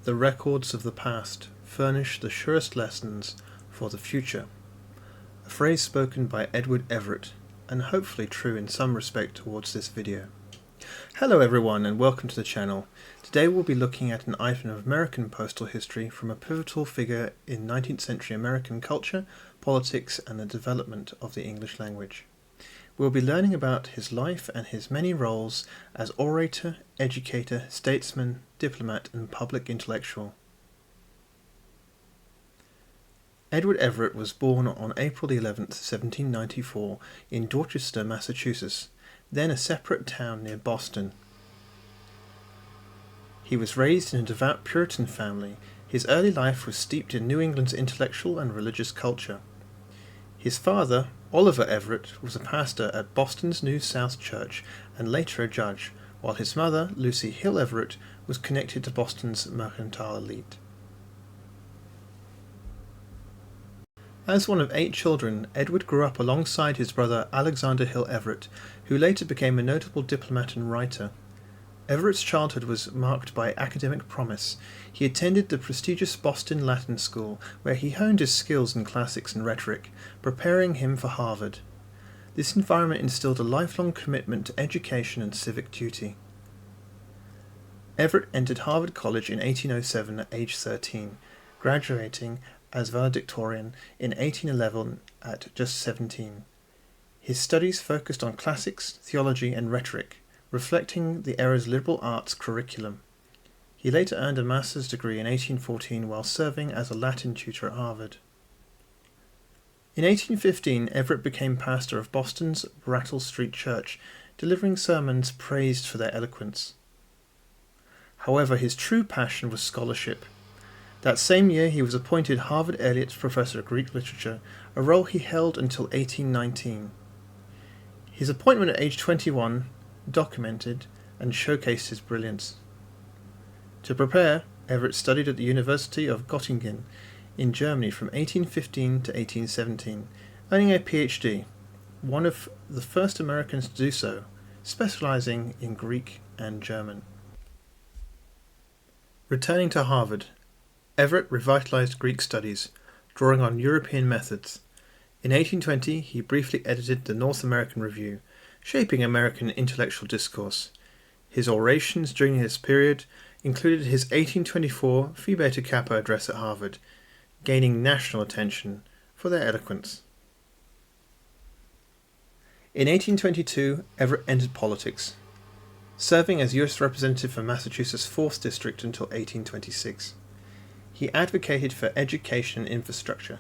The records of the past furnish the surest lessons for the future. A phrase spoken by Edward Everett, and hopefully true in some respect towards this video. Hello everyone and welcome to the channel. Today we'll be looking at an item of American postal history from a pivotal figure in 19th century American culture, politics and the development of the English language. We'll be learning about his life and his many roles as orator, educator, statesman, diplomat and public intellectual. Edward Everett was born on April 11, 1794 in Dorchester, Massachusetts, then a separate town near Boston. He was raised in a devout Puritan family. His early life was steeped in New England's intellectual and religious culture. His father, Oliver Everett, was a pastor at Boston's New South Church and later a judge, while his mother, Lucy Hill Everett, was connected to Boston's mercantile elite. As one of 8 children, Edward grew up alongside his brother Alexander Hill Everett, who later became a notable diplomat and writer. Everett's childhood was marked by academic promise. He attended the prestigious Boston Latin School, where he honed his skills in classics and rhetoric, preparing him for Harvard. This environment instilled a lifelong commitment to education and civic duty. Everett entered Harvard College in 1807 at age 13, graduating as valedictorian in 1811 at just 17. His studies focused on classics, theology and rhetoric, reflecting the era's liberal arts curriculum. He later earned a master's degree in 1814 while serving as a Latin tutor at Harvard. In 1815, Everett became pastor of Boston's Brattle Street Church, delivering sermons praised for their eloquence. However, his true passion was scholarship. That same year he was appointed Harvard Elliott Professor of Greek Literature, a role he held until 1819. His appointment at age 21 documented and showcased his brilliance. To prepare, Everett studied at the University of Göttingen in Germany from 1815 to 1817, earning a PhD, one of the first Americans to do so, specializing in Greek and German. Returning to Harvard, Everett revitalized Greek studies, drawing on European methods. In 1820, he briefly edited the North American Review, shaping American intellectual discourse. His orations during this period included his 1824 Phi Beta Kappa address at Harvard, gaining national attention for their eloquence. In 1822, Everett entered politics, serving as U.S. Representative for Massachusetts' 4th District until 1826. He advocated for education and infrastructure.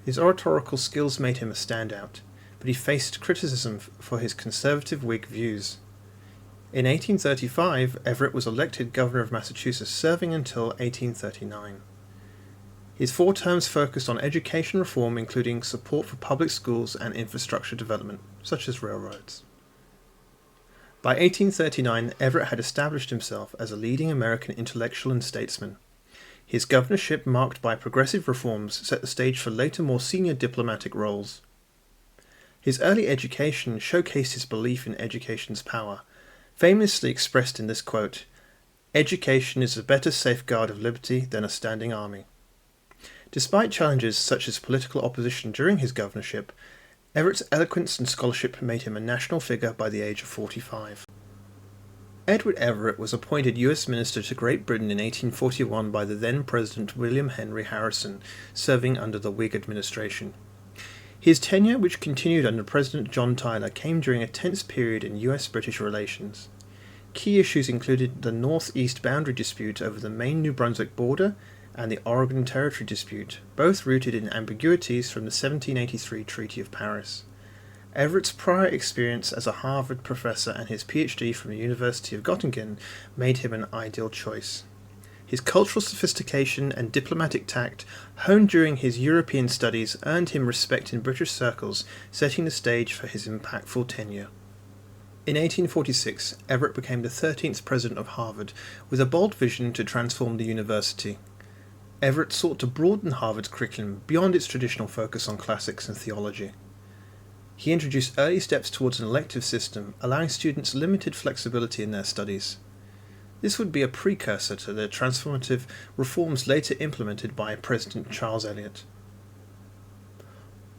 His oratorical skills made him a standout, but he faced criticism for his conservative Whig views. In 1835, Everett was elected governor of Massachusetts, serving until 1839. His 4 terms focused on education reform, including support for public schools and infrastructure development, such as railroads. By 1839, Everett had established himself as a leading American intellectual and statesman. His governorship, marked by progressive reforms, set the stage for later more senior diplomatic roles. His early education showcased his belief in education's power, famously expressed in this quote, "Education is a better safeguard of liberty than a standing army." Despite challenges such as political opposition during his governorship, Everett's eloquence and scholarship made him a national figure by the age of 45. Edward Everett was appointed U.S. Minister to Great Britain in 1841 by the then President William Henry Harrison, serving under the Whig administration. His tenure, which continued under President John Tyler, came during a tense period in U.S.-British relations. Key issues included the northeast boundary dispute over the Maine-New Brunswick border and the Oregon Territory dispute, both rooted in ambiguities from the 1783 Treaty of Paris. Everett's prior experience as a Harvard professor and his PhD from the University of Göttingen made him an ideal choice. His cultural sophistication and diplomatic tact, honed during his European studies, earned him respect in British circles, setting the stage for his impactful tenure. In 1846, Everett became the 13th president of Harvard, with a bold vision to transform the university. Everett sought to broaden Harvard's curriculum beyond its traditional focus on classics and theology. He introduced early steps towards an elective system, allowing students limited flexibility in their studies. This would be a precursor to the transformative reforms later implemented by President Charles Eliot.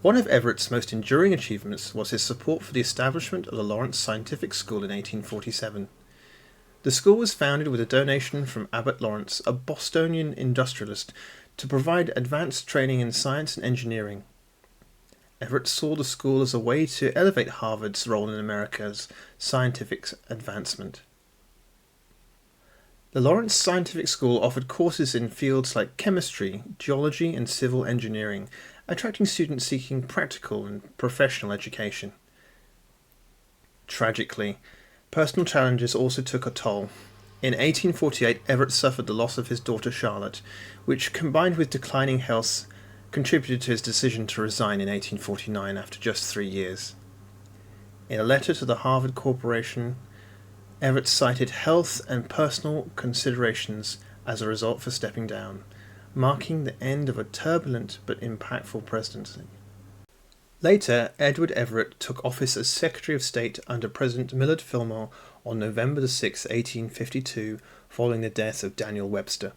One of Everett's most enduring achievements was his support for the establishment of the Lawrence Scientific School in 1847. The school was founded with a donation from Abbot Lawrence, a Bostonian industrialist, to provide advanced training in science and engineering. Everett saw the school as a way to elevate Harvard's role in America's scientific advancement. The Lawrence Scientific School offered courses in fields like chemistry, geology, and civil engineering, attracting students seeking practical and professional education. Tragically, personal challenges also took a toll. In 1848, Everett suffered the loss of his daughter Charlotte, which, combined with declining health, contributed to his decision to resign in 1849 after just 3 years. In a letter to the Harvard Corporation, Everett cited health and personal considerations as a result for stepping down, marking the end of a turbulent but impactful presidency. Later, Edward Everett took office as Secretary of State under President Millard Fillmore on November 6, 1852, following the death of Daniel Webster.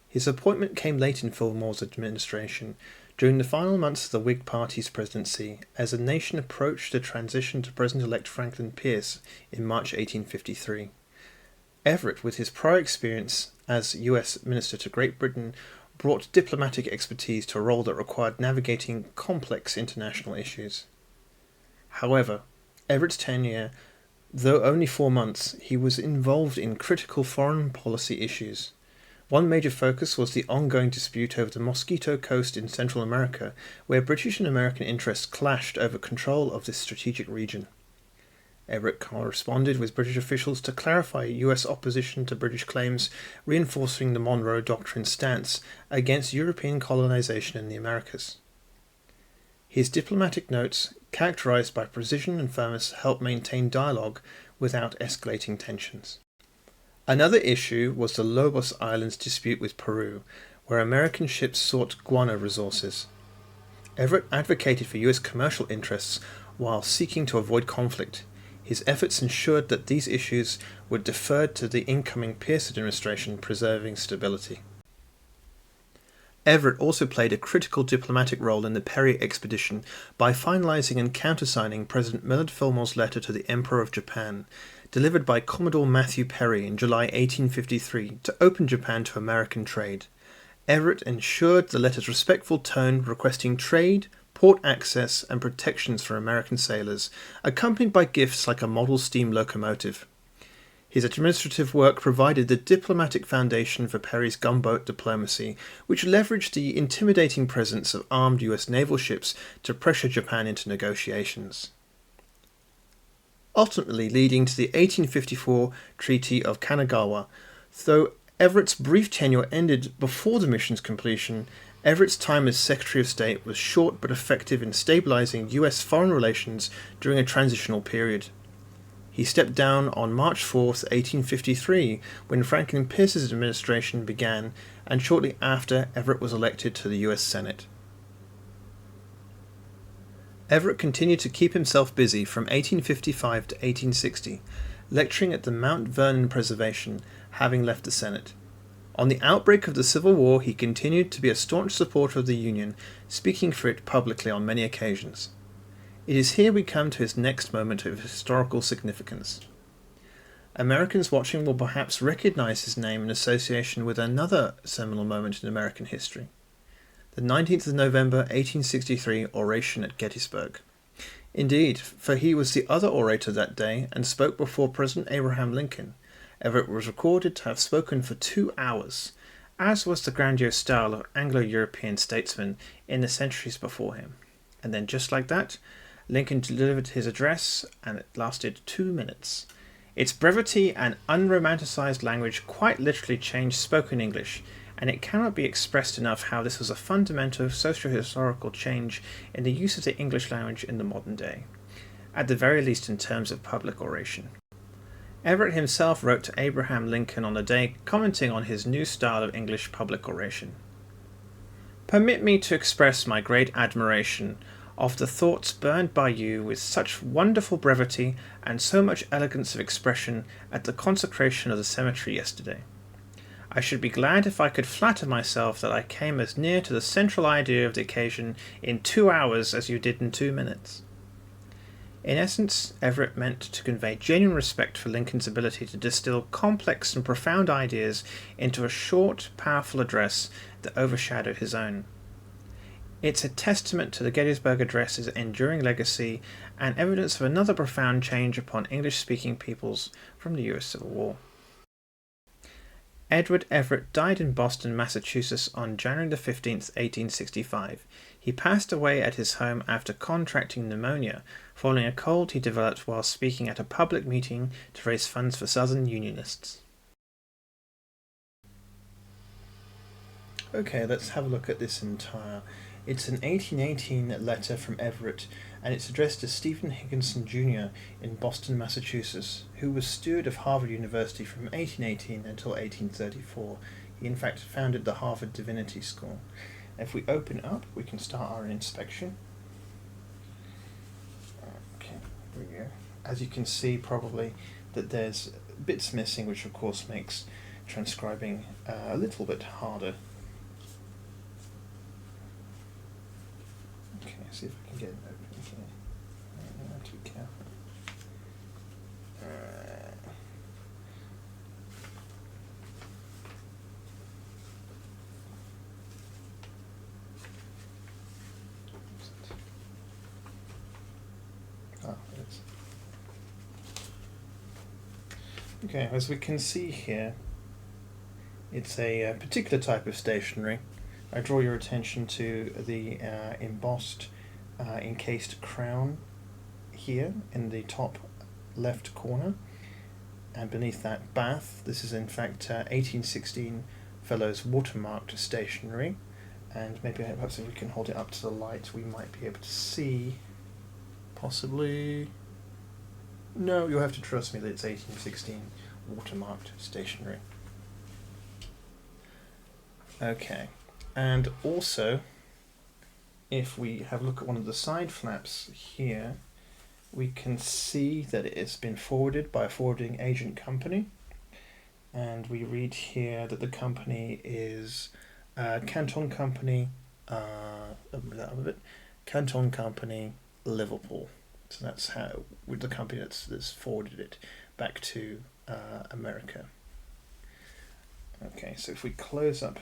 His appointment came late in Fillmore's administration, during the final months of the Whig Party's presidency, as the nation approached the transition to President-elect Franklin Pierce in March 1853. Everett, with his prior experience as U.S. Minister to Great Britain, brought diplomatic expertise to a role that required navigating complex international issues. However, Everett's tenure, though only 4 months, he was involved in critical foreign policy issues. One major focus was the ongoing dispute over the Mosquito Coast in Central America, where British and American interests clashed over control of this strategic region. Everett corresponded with British officials to clarify U.S. opposition to British claims, reinforcing the Monroe Doctrine stance against European colonization in the Americas. His diplomatic notes, characterized by precision and firmness, helped maintain dialogue without escalating tensions. Another issue was the Lobos Islands dispute with Peru, where American ships sought guano resources. Everett advocated for U.S. commercial interests while seeking to avoid conflict. His efforts ensured that these issues were deferred to the incoming Pierce administration, preserving stability. Everett also played a critical diplomatic role in the Perry expedition by finalizing and countersigning President Millard Fillmore's letter to the Emperor of Japan, delivered by Commodore Matthew Perry in July 1853 to open Japan to American trade. Everett ensured the letter's respectful tone, requesting trade, port access, and protections for American sailors, accompanied by gifts like a model steam locomotive. His administrative work provided the diplomatic foundation for Perry's gunboat diplomacy, which leveraged the intimidating presence of armed U.S. naval ships to pressure Japan into negotiations, ultimately leading to the 1854 Treaty of Kanagawa. Though Everett's brief tenure ended before the mission's completion, Everett's time as Secretary of State was short but effective in stabilizing U.S. foreign relations during a transitional period. He stepped down on March 4, 1853, when Franklin Pierce's administration began, and shortly after, Everett was elected to the U.S. Senate. Everett continued to keep himself busy from 1855 to 1860, lecturing at the Mount Vernon Preservation, having left the Senate. On the outbreak of the Civil War, he continued to be a staunch supporter of the Union, speaking for it publicly on many occasions. It is here we come to his next moment of historical significance. Americans watching will perhaps recognize his name in association with another seminal moment in American history, the 19th of November 1863 oration at Gettysburg. Indeed, for he was the other orator that day and spoke before President Abraham Lincoln. Everett was recorded to have spoken for 2 hours, as was the grandiose style of Anglo-European statesmen in the centuries before him. And then just like that, Lincoln delivered his address, and it lasted 2 minutes. Its brevity and unromanticized language quite literally changed spoken English, and it cannot be expressed enough how this was a fundamental socio-historical change in the use of the English language in the modern day, at the very least in terms of public oration. Everett himself wrote to Abraham Lincoln on the day, commenting on his new style of English public oration. "Permit me to express my great admiration of the thoughts burned by you with such wonderful brevity and so much elegance of expression at the consecration of the cemetery yesterday. I should be glad if I could flatter myself that I came as near to the central idea of the occasion in 2 hours as you did in 2 minutes. In essence, Everett meant to convey genuine respect for Lincoln's ability to distill complex and profound ideas into a short, powerful address that overshadowed his own. It's a testament to the Gettysburg Address's enduring legacy and evidence of another profound change upon English-speaking peoples from the US Civil War. Edward Everett died in Boston, Massachusetts on January 15, 1865. He passed away at his home after contracting pneumonia, following a cold he developed while speaking at a public meeting to raise funds for Southern Unionists. Okay, let's have a look at this entire. It's an 1818 letter from Everett, and it's addressed to Stephen Higginson Jr. in Boston, Massachusetts, who was steward of Harvard University from 1818 until 1834. He in fact founded the Harvard Divinity School. If we open up, we can start our inspection. Okay, here we go. As you can see probably that there's bits missing, which of course makes transcribing a little bit harder. Okay, see if I can get it open here. I have to be careful. There it is. Okay, as we can see here, it's a particular type of stationery. I draw your attention to the embossed encased crown here in the top left corner, and beneath that Bath. This is in fact 1816 Fellows watermarked stationery, and maybe perhaps if we can hold it up to the light we might be able to see, possibly. No, you'll have to trust me that it's 1816 watermarked stationery. Okay. And also, if we have a look at one of the side flaps here, we can see that it has been forwarded by a forwarding agent company. And we read here that the company is Canton Company, Canton Company, Liverpool. So that's how, with the company that's forwarded it back to America. Okay, so if we close up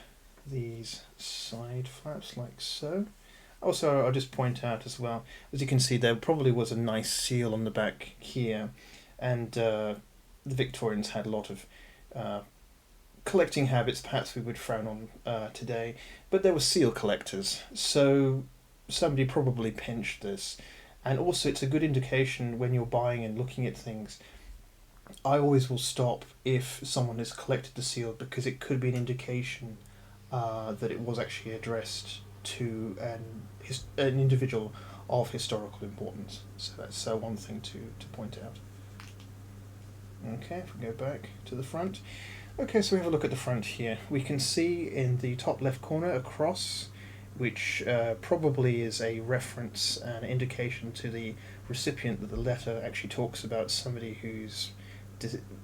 these side flaps like so. Also, I'll just point out as well, as you can see, there probably was a nice seal on the back here, and the Victorians had a lot of collecting habits perhaps we would frown on today, but there were seal collectors, so somebody probably pinched this. And also it's a good indication when you're buying and looking at things. I always will stop if someone has collected the seal, because it could be an indication that it was actually addressed to an individual of historical importance. So that's one thing to point out. Okay, if we go back to the front. Okay, so we have a look at the front here. We can see in the top left corner a cross, which probably is a reference and indication to the recipient, that the letter actually talks about somebody who's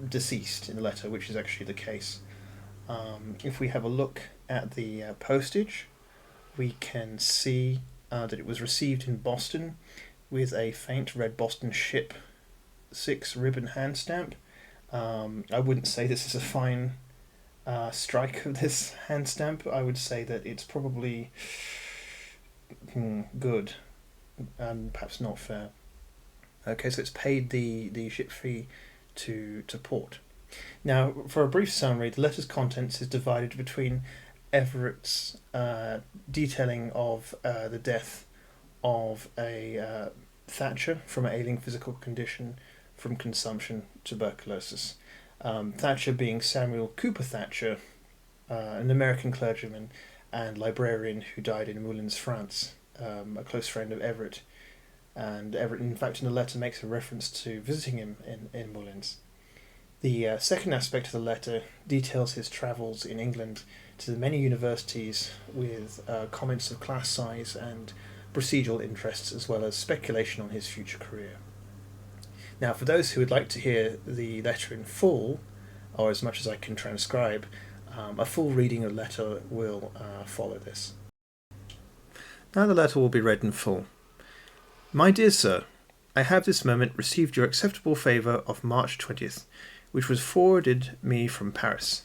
deceased in the letter, which is actually the case. If we have a look at the postage, we can see that it was received in Boston with a faint red Boston Ship 6 ribbon hand stamp. I wouldn't say this is a fine strike of this hand stamp. I would say that it's probably good and perhaps not fair. Okay, so it's paid the ship fee to port. Now, for a brief summary, the letter's contents is divided between Everett's detailing of the death of a Thatcher from an ailing physical condition from consumption, tuberculosis. Thatcher being Samuel Cooper Thatcher, an American clergyman and librarian who died in Moulins, France, a close friend of Everett. And Everett, in fact, in the letter makes a reference to visiting him in Moulins. The second aspect of the letter details his travels in England to the many universities, with comments of class size and procedural interests as well as speculation on his future career. Now, for those who would like to hear the letter in full, or as much as I can transcribe, a full reading of the letter will follow this. Now the letter will be read in full. My dear Sir, I have this moment received your acceptable favour of March 20th, which was forwarded me from Paris.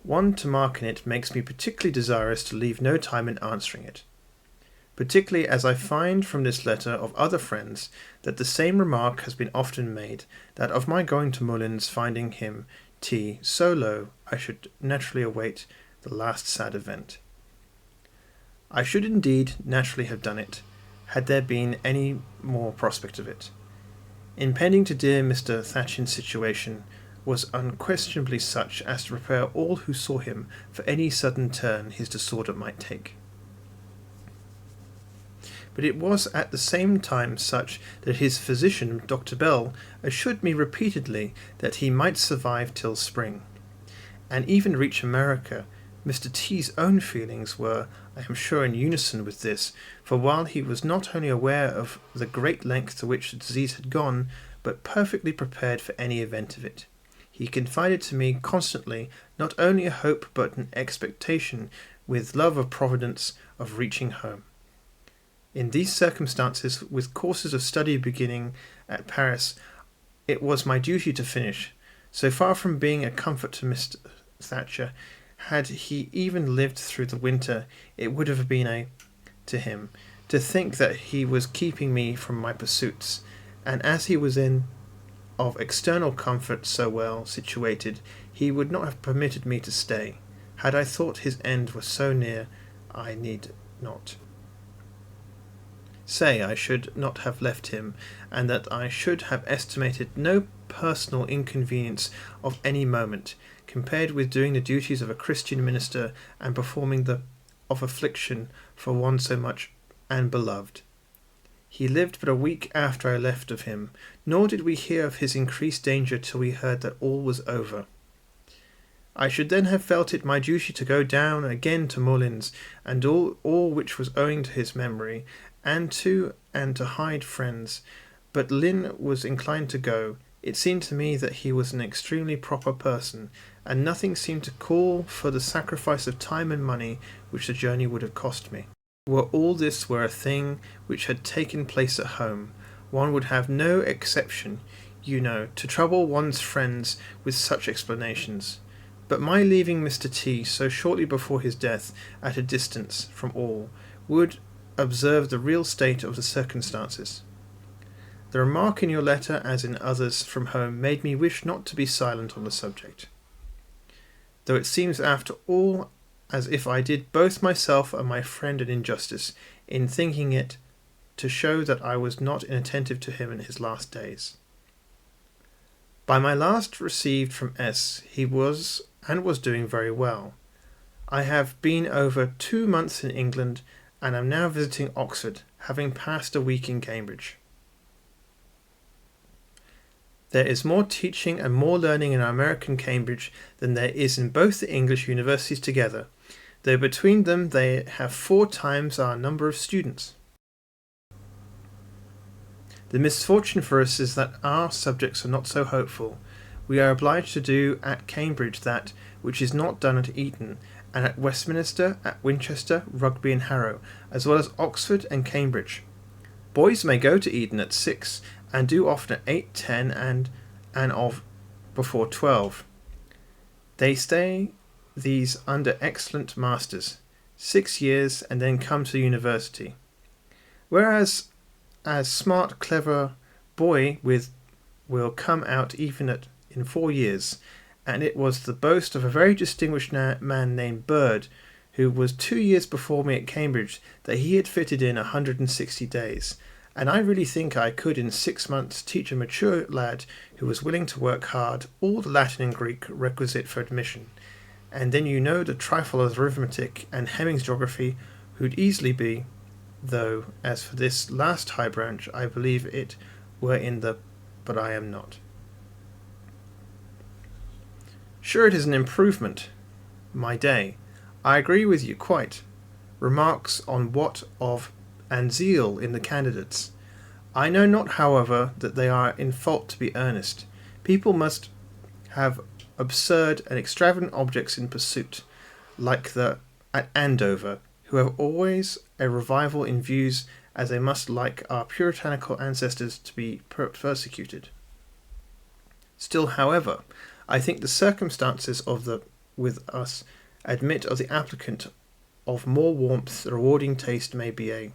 One to mark in it makes me particularly desirous to leave no time in answering it, particularly as I find from this letter of other friends that the same remark has been often made, that of my going to Moulins finding him T so low, I should naturally await the last sad event. I should indeed naturally have done it, had there been any more prospect of it. Impending to dear Mr. Thatchin's situation was unquestionably such as to prepare all who saw him for any sudden turn his disorder might take. But it was at the same time such that his physician, Dr. Bell, assured me repeatedly that he might survive till spring, and even reach America. Mr. T.'s own feelings were, I am sure, in unison with this, for while he was not only aware of the great length to which the disease had gone, but perfectly prepared for any event of it, he confided to me constantly not only a hope but an expectation, with love of Providence, of reaching home. In these circumstances, with courses of study beginning at Paris, it was my duty to finish. So far from being a comfort to Mr. Thatcher, had he even lived through the winter, it would have been to him to think that he was keeping me from my pursuits, and as he was of external comfort so well situated, he would not have permitted me to stay. Had I thought his end was so near, I need not say I should not have left him, and that I should have estimated no personal inconvenience of any moment, compared with doing the duties of a Christian minister and performing the of affliction for one so much and beloved. He lived but a week after I left of him, nor did we hear of his increased danger till we heard that all was over. I should then have felt it my duty to go down again to Moulins, and all which was owing to his memory, and to hide friends, but Lynn was inclined to go. It seemed to me that he was an extremely proper person, and nothing seemed to call for the sacrifice of time and money which the journey would have cost me. Were all this were a thing which had taken place at home, one would have no exception, you know, to trouble one's friends with such explanations. But my leaving Mr. T so shortly before his death at a distance from all would observe the real state of the circumstances. The remark in your letter, as in others from home, made me wish not to be silent on the subject, though it seems after all as if I did both myself and my friend an injustice in thinking it, to show that I was not inattentive to him in his last days. By my last received from S, he was doing very well. I have been over 2 months in England, and am now visiting Oxford, having passed a week in Cambridge. There is more teaching and more learning in our American Cambridge than there is in both the English universities together, though between them they have 4 times our number of students. The misfortune for us is that our subjects are not so hopeful. We are obliged to do at Cambridge that which is not done at Eton, and at Westminster, at Winchester, Rugby and Harrow, as well as Oxford and Cambridge. Boys may go to Eton at 6, and do often at 8, 10, and of before 12. They stay these under excellent masters, 6 years, and then come to the university. Whereas a smart, clever boy will come out even in 4 years, and it was the boast of a very distinguished man named Bird, who was 2 years before me at Cambridge, that he had fitted in 160 days, and I really think I could in 6 months teach a mature lad who was willing to work hard all the Latin and Greek requisite for admission, and then you know the trifle of arithmetic and Hemming's geography who'd easily be, though as for this last high branch I believe it were in the but I am not. Sure, it is an improvement, my day. I agree with you quite. Remarks on what of and zeal in the candidates. I know not, however, that they are in fault to be earnest. People must have absurd and extravagant objects in pursuit, like the at Andover, who have always a revival in views, as they must, like our puritanical ancestors, to be persecuted. Still, however, I think the circumstances with us admit of the applicant of more warmth. The rewarding taste may be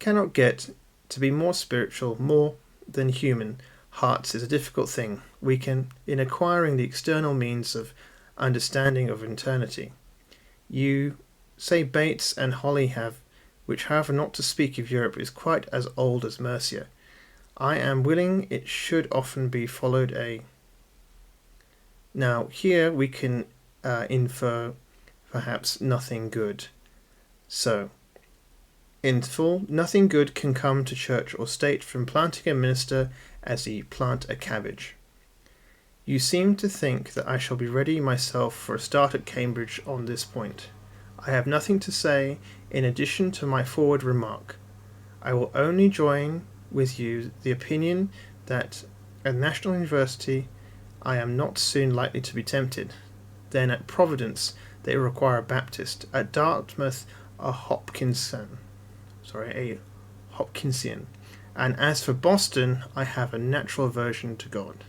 cannot get to be more spiritual, more than human hearts is a difficult thing. We can, in acquiring the external means of understanding of eternity. You say Bates and Holly have, which, however, not to speak of Europe, is quite as old as Mercia. I am willing it should often be followed Now, here we can infer perhaps nothing good. So, in full, nothing good can come to church or state from planting a minister as ye plant a cabbage. You seem to think that I shall be ready myself for a start at Cambridge on this point. I have nothing to say in addition to my forward remark. I will only join with you the opinion that at National University I am not soon likely to be tempted. Then at Providence they require a Baptist, at Dartmouth a Hopkinsian, and as for Boston, I have a natural aversion to God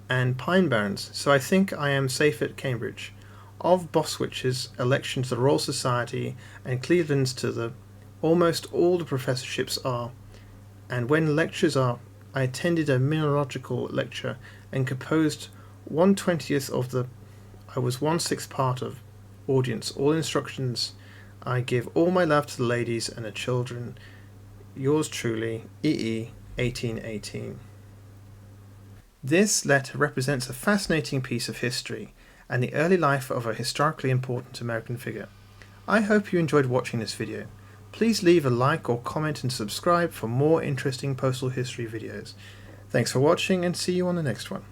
and Pine Barrens, so I think I am safe at Cambridge. Of Boswich's election to the Royal Society and Cleveland's to the almost all the professorships are, and when lectures are, I attended a mineralogical lecture and composed 1/20th of the, I was 1/6 part of, audience. All instructions I give all my love to the ladies and the children. Yours truly, E.E. 1818. This letter represents a fascinating piece of history and the early life of a historically important American figure. I hope you enjoyed watching this video. Please leave a like or comment and subscribe for more interesting postal history videos. Thanks for watching and see you on the next one.